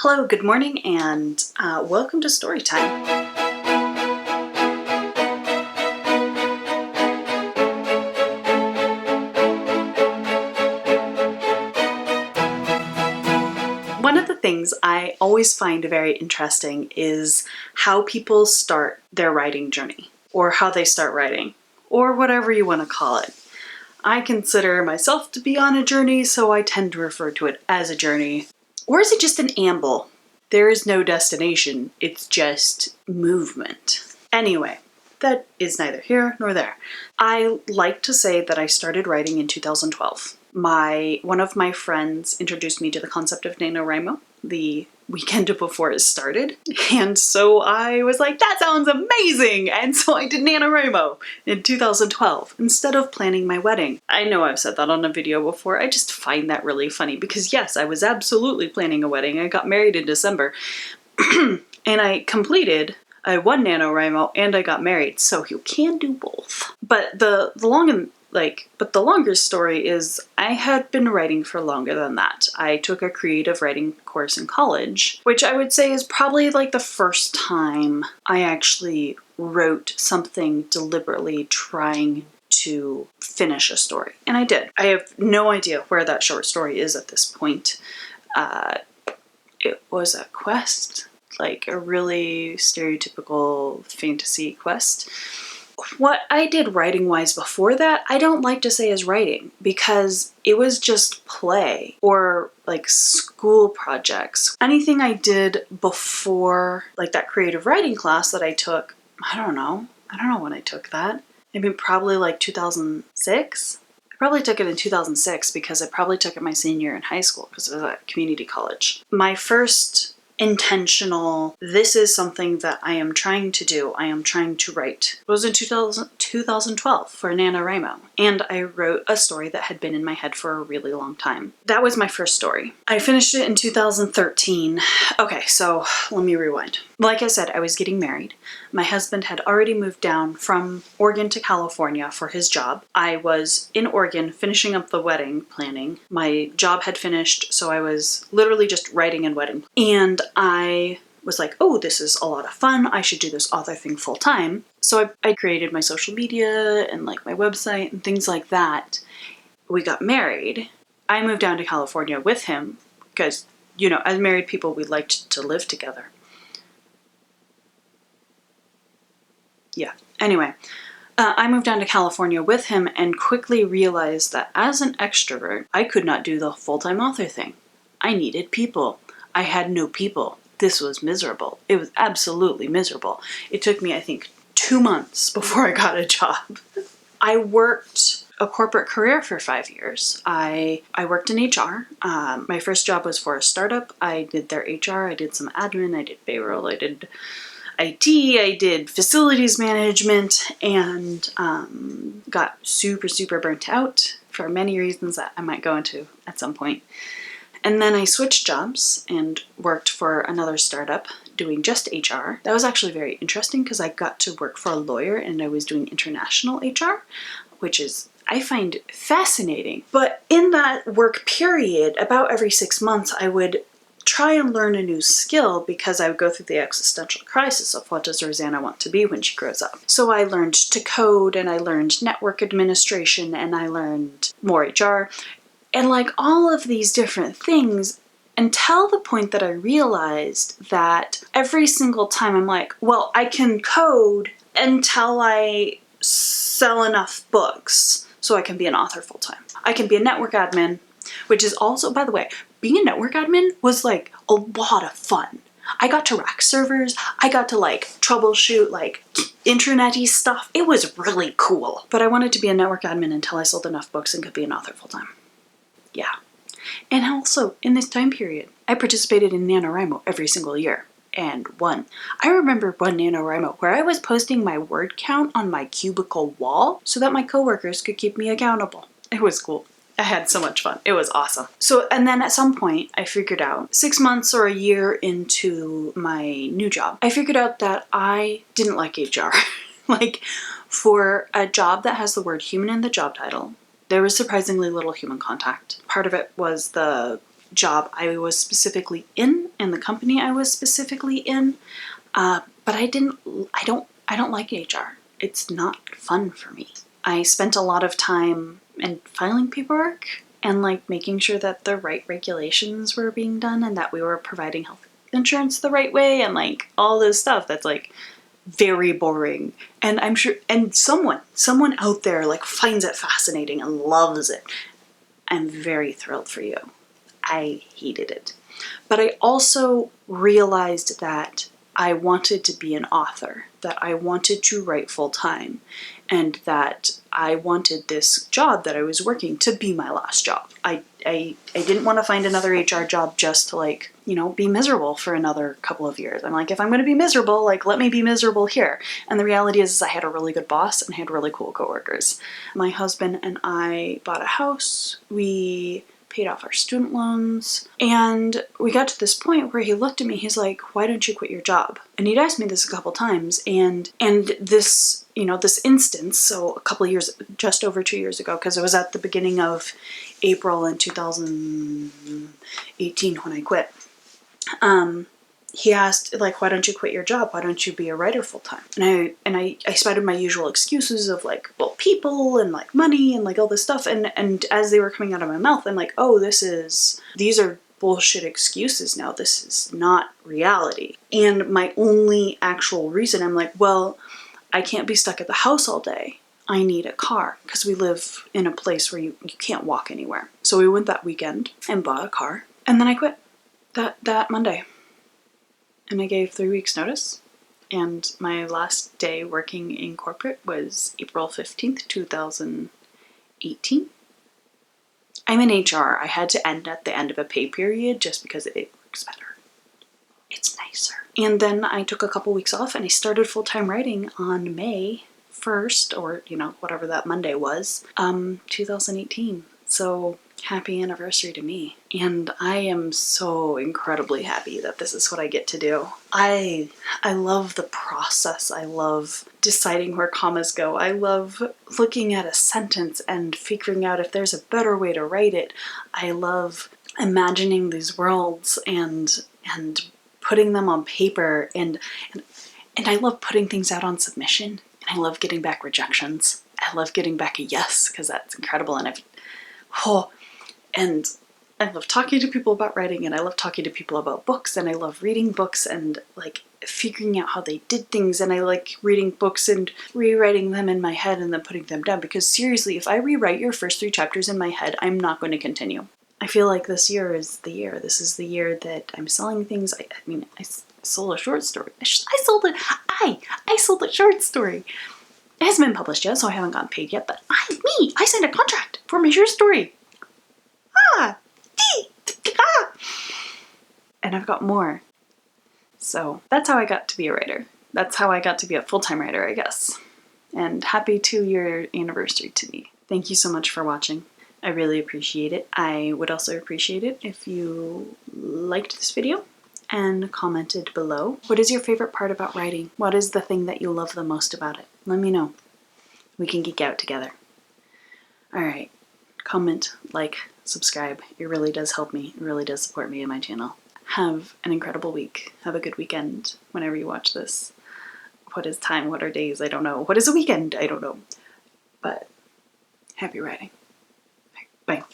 Hello, good morning, and welcome to Storytime. One of the things I always find very interesting is how people start their writing journey, or how they start writing, or whatever you want to call it. I consider myself to be on a journey, so I tend to refer to it as a journey. Or is it just an amble? There is no destination, it's just movement. Anyway, that is neither here nor there. I like to say that I started writing in 2012. One of my friends introduced me to the concept of NaNoWriMo the weekend before it started, and so I was like, that sounds amazing! And so I did NaNoWriMo in 2012 instead of planning my wedding. I know I've said that on a video before, I just find that really funny because yes, I was absolutely planning a wedding. I got married in December and I won NaNoWriMo and I got married, so you can do both. But the longer story is I had been writing for longer than that. I took a creative writing course in college, which I would say is probably like the first time I actually wrote something deliberately trying to finish a story. And I did. I have no idea where that short story is at this point. It was a quest, like a really stereotypical fantasy quest. What I did writing-wise before that, I don't like to say is writing because it was just play or like school projects. Anything I did before like that creative writing class that I took, I don't know when I took that. Maybe probably like 2006. I probably took it in 2006 because I probably took it my senior year in high school because it was at community college. My first intentional, this is something that I am trying to do, I am trying to write, it was in 2012 for NaNoWriMo, and I wrote a story that had been in my head for a really long time. That was my first story. I finished it in 2013. Okay, so let me rewind. Like I said, I was getting married. My husband had already moved down from Oregon to California for his job. I was in Oregon finishing up the wedding planning. My job had finished, so I was literally just writing and wedding. And I was like, oh, this is a lot of fun. I should do this author thing full time. So I created my social media and like my website and things like that. We got married. I moved down to California with him because, you know, as married people, we liked to live together. Yeah. Anyway, I moved down to California with him and quickly realized that as an extrovert, I could not do the full-time author thing. I needed people. I had no people. This was miserable. It was absolutely miserable. It took me, I think, 2 months before I got a job. I worked a corporate career for 5 years. I worked in HR. My first job was for a startup. I did their HR. I did some admin. I did payroll. I did IT, I did facilities management, and got super burnt out for many reasons that I might go into at some point. And then I switched jobs and worked for another startup doing just HR. That was actually very interesting because I got to work for a lawyer and I was doing international HR, which is I find fascinating. But in that work period, about every 6 months, I would try and learn a new skill because I would go through the existential crisis of what does Rosanna want to be when she grows up. So I learned to code and I learned network administration and I learned more HR and like all of these different things until the point that I realized that every single time I'm like, well, I can code until I sell enough books so I can be an author full time. I can be a network admin, which is also, by the way, being a network admin was like a lot of fun. I got to rack servers. I got to like troubleshoot like internet-y stuff. It was really cool. But I wanted to be a network admin until I sold enough books and could be an author full-time. Yeah. And also, in this time period, I participated in NaNoWriMo every single year and won. I remember one NaNoWriMo where I was posting my word count on my cubicle wall so that my coworkers could keep me accountable. It was cool. I had so much fun. It was awesome. So, and then at some point I figured out 6 months or a year into my new job, I figured out that I didn't like HR. Like for a job that has the word human in the job title, there was surprisingly little human contact. Part of it was the job I was specifically in and the company I was specifically in. But I don't like HR. It's not fun for me. I spent a lot of time in filing paperwork and like making sure that the right regulations were being done and that we were providing health insurance the right way and like all this stuff that's like very boring. And I'm sure, and someone out there like finds it fascinating and loves it. I'm very thrilled for you. I hated it. But I also realized that I wanted to be an author, that I wanted to write full time, and that I wanted this job that I was working to be my last job. I didn't want to find another HR job just to like, you know, be miserable for another couple of years. I'm like, if I'm going to be miserable, like let me be miserable here. And the reality is I had a really good boss and I had really cool coworkers. My husband and I bought a house. We paid off our student loans, and we got to this point where he looked at me, he's like, why don't you quit your job? And he'd asked me this a couple times, and this, you know, this instance, so a couple of years, just over 2 years ago, because it was at the beginning of April in 2018 when I quit, he asked, like, why don't you quit your job? Why don't you be a writer full time? And I spouted my usual excuses of like, well, people and like money and like all this stuff. And as they were coming out of my mouth, I'm like, oh, these are bullshit excuses now. This is not reality. And my only actual reason, I'm like, well, I can't be stuck at the house all day. I need a car because we live in a place where you can't walk anywhere. So we went that weekend and bought a car, and then I quit that Monday. And I gave 3 weeks notice, and my last day working in corporate was April 15th, 2018. I'm in HR. I had to end at the end of a pay period just because it works better. It's nicer. And then I took a couple weeks off and I started full-time writing on May 1st, or, you know, whatever that Monday was, 2018. So happy anniversary to me. And I am so incredibly happy that this is what I get to do. I love the process. I love deciding where commas go. I love looking at a sentence and figuring out if there's a better way to write it. I love imagining these worlds and putting them on paper, and I love putting things out on submission. And I love getting back rejections. I love getting back a yes, because that's incredible. And and I love talking to people about writing, and I love talking to people about books, and I love reading books and like figuring out how they did things, and I like reading books and rewriting them in my head and then putting them down, because seriously, if I rewrite your first 3 chapters in my head, I'm not going to continue. I feel like this year is the year. This is the year that I'm selling things. I sold a short story. I sold a short story. It hasn't been published yet, so I haven't gotten paid yet, but I signed a contract for my short story. And I've got more. So that's how I got to be a writer. That's how I got to be a full-time writer, I guess. And happy 2-year anniversary to me. Thank you so much for watching. I really appreciate it. I would also appreciate it if you liked this video and commented below. What is your favorite part about writing? What is the thing that you love the most about it? Let me know. We can geek out together. All right. Comment, like, subscribe. It really does help me. It really does support me and my channel. Have an incredible week. Have a good weekend whenever you watch this. What is time? What are days? I don't know. What is a weekend? I don't know. But happy writing. Bye.